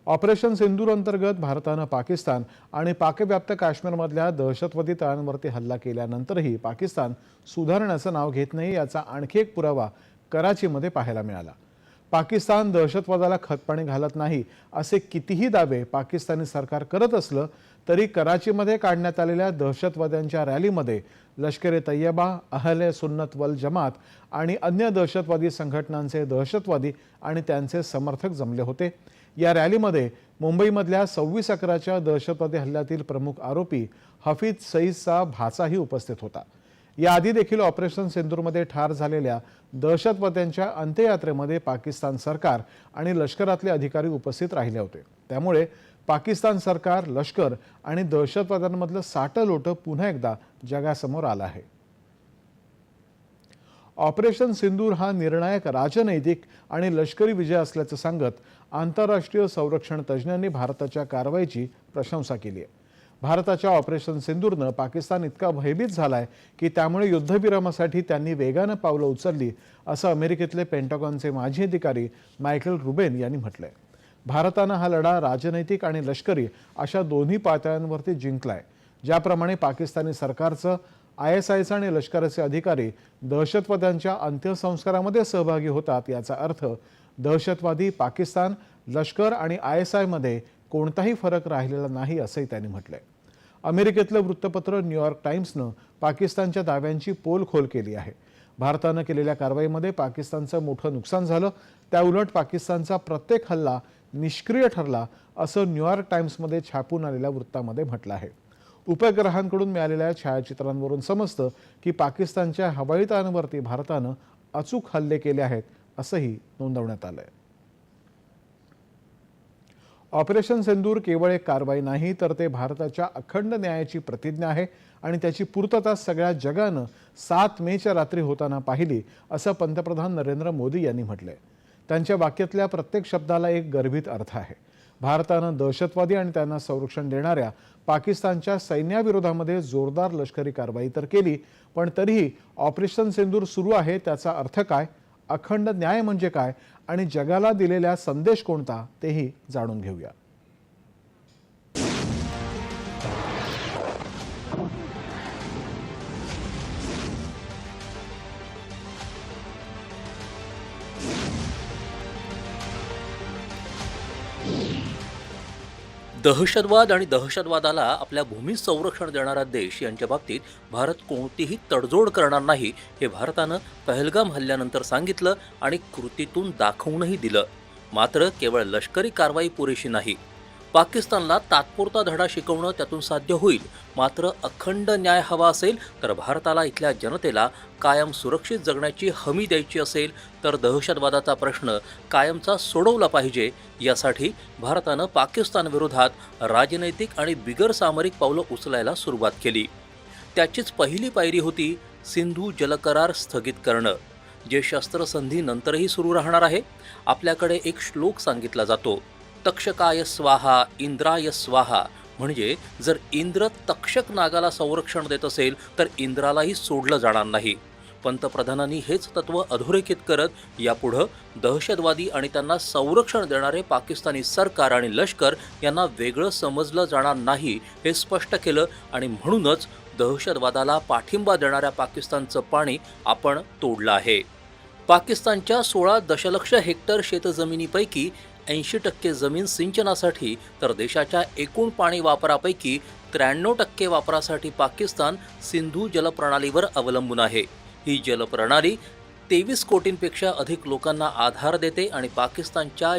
Operation सिंदूर अंतर्गत भारतानं पाकिस्तान आणि पाकव्याप्त काश्मीरमधल्या दहशतवादी तळांवरती हल्ला केल्यानंतरही पाकिस्तान सुधारण्याचं नाव घेत नाही, याचा आणखी एक पुरावा कराचीमध्ये पाहायला मिळाला। पाकिस्तान दहशतवादाला खतपाणी घालत नाही असे कितीही दावे पाकिस्तानी सरकार करत असलं तरी कराचीमध्ये काढण्यात आलेल्या दहशतवाद्यांच्या रॅलीमध्ये लष्कर ए तैयबा, अहले सुन्नत वल जमात आणि अन्य दहशतवादी संघटनांचे दहशतवादी आणि त्यांचे समर्थक जमले होते। या रॅलीमध्ये मुंबईमधल्या 26/11च्या दहशतवादी हल्ल्यातील प्रमुख आरोपी हफीज सईदचा भाचाही उपस्थित होता। याआधी देखील ऑपरेशन सिंदूरमध्ये ठार झालेल्या दहशतवाद्यांच्या अंत्ययात्रेमध्ये पाकिस्तान सरकार आणि लष्करातले अधिकारी उपस्थित राहिले होते। त्यामुळे पाकिस्तान सरकार, लष्कर आणि दहशतवाद्यांमधलं साटलोटं पुन्हा एकदा जगासमोर आलं आहे। ऑपरेशन सिंदूर हा निर्णायक राजनैतिक आणि लष्करी विजय असल्याचं सांगत आंतरराष्ट्रीय संरक्षण तज्ज्ञांनी भारताच्या कारवाईची प्रशंसा केली आहे। भारताच्या ऑपरेशन सिंदूरनं पाकिस्तान इतका भयभीत झालाय की त्यामुळे युद्धविरामासाठी त्यांनी वेगानं पावलं उचलली, असं अमेरिकेतले पेंटागॉनचे माजी अधिकारी मायकेल रुबेन यांनी म्हटलंय। भारतानं हा लढा राजनैतिक आणि लष्करी अशा दोन्ही पातळ्यांवरती जिंकलाय। ज्याप्रमाणे पाकिस्तानी सरकारचं, ISIचे आणि लष्कराचे अधिकारी दहशतवाद्यांच्या अंत्यसंस्कारामध्ये सहभागी होतात, याचा अर्थ दहशतवादी, पाकिस्तान, लष्कर आणि ISI मध्ये कोणताही फरक राहिलेला नाही, असंही त्यांनी म्हटलंय। अमेरिकेतलं वृत्तपत्र न्यूयॉर्क टाइम्सनं पाकिस्तानच्या दाव्यांची पोलखोल केली आहे। भारतानं केलेल्या कारवाईमध्ये पाकिस्तानचं मोठं नुकसान झालं, त्याउलट पाकिस्तानचा प्रत्येक हल्ला निष्क्रिय ठरला, असं न्यूयॉर्क टाइम्समध्ये छापून आलेल्या वृत्तामध्ये म्हटलं आहे। उपग्रहांकडून मिळालेल्या छायाचित्रांवरून समजतं की पाकिस्तानच्या हवाई तळांवरती भारतानं अचूक हल्ले केले आहेत, असंही नोंदवण्यात आलंय। ऑपरेशन सिंदूर केवळ एक कारवाई नाही, तर ते भारताच्या अखंड न्यायाची प्रतिज्ञा आहे आणि त्याची पूर्तता सगळ्या जगानं 7 मेच्या रात्री होताना पाहिली, असं पंतप्रधान नरेंद्र मोदी यांनी म्हटलंय। त्यांच्या वाक्यातल्या प्रत्येक शब्दाला एक गर्भित अर्थ आहे। भारतानं दहशतवादी आणि त्यांना संरक्षण देणाऱ्या पाकिस्तानच्या सैन्याविरोधामध्ये जोरदार लष्करी कारवाई तर केली, पण तरीही ऑपरेशन सिंदूर सुरू आहे, त्याचा अर्थ काय, अखंड न्याय म्हणजे काय आणि जगाला दिलेला संदेश कोणता, तेही जाणून घेऊया। दहशतवाद आणि दहशतवादाला आपल्या भूमीत संरक्षण देणारा देश यांच्या बाबतीत भारत कोणतीही तडजोड करणार नाही, हे भारतानं पहलगाम हल्ल्यानंतर सांगितलं आणि कृतीतून दाखवूनही दिलं। मात्र केवळ लष्करी कारवाई पुरेशी नाही, पाकिस्तानला तात्पुरता धडा शिकवणं त्यातून साध्य होईल। मात्र अखंड न्याय हवा असेल तर भारताला इथल्या जनतेला कायम सुरक्षित जगण्याची हमी द्यायची असेल तर दहशतवादाचा प्रश्न कायमचा सोडवला पाहिजे। यासाठी भारतानं पाकिस्तान विरोधात राजनैतिक आणि बिगर सामरिक पावलं उचलायला सुरुवात केली। त्याचीच पहिली पायरी होती सिंधू जलकरार स्थगित करणं, जे शस्त्रसंधी नंतरही सुरू राहणार आहे। आपल्याकडे एक श्लोक सांगितला जातो, तक्षकाय स्वाहा इंद्राय स्वाहा, म्हणजे जर इंद्र तक्षक नागाला संरक्षण देत असेल तर इंद्रालाही सोडलं जाणार नाही। पंतप्रधानांनी हेच तत्व अधोरेखित करत यापुढं दहशतवादी आणि त्यांना संरक्षण देणारे पाकिस्तानी सरकार आणि लष्कर यांना वेगळं समजलं जाणार नाही, हे स्पष्ट केलं आणि म्हणूनच दहशतवादाला पाठिंबा देणाऱ्या पाकिस्तानचं पाणी आपण तोडलं आहे। पाकिस्तानच्या 16 दशलक्ष हेक्टर शेतजमिनीपैकी 80% जमीन सिंचनासाठी तर देशाच्या एकूण पाणी वापरापैकी 93% वापरासाठी पाकिस्तान सिंधू जलप्रणालीवर अवलंबून आहे। ही जलप्रणाली 23 कोटींपेक्षा अधिक लोकांना आधार देते आणि पाकिस्तानच्या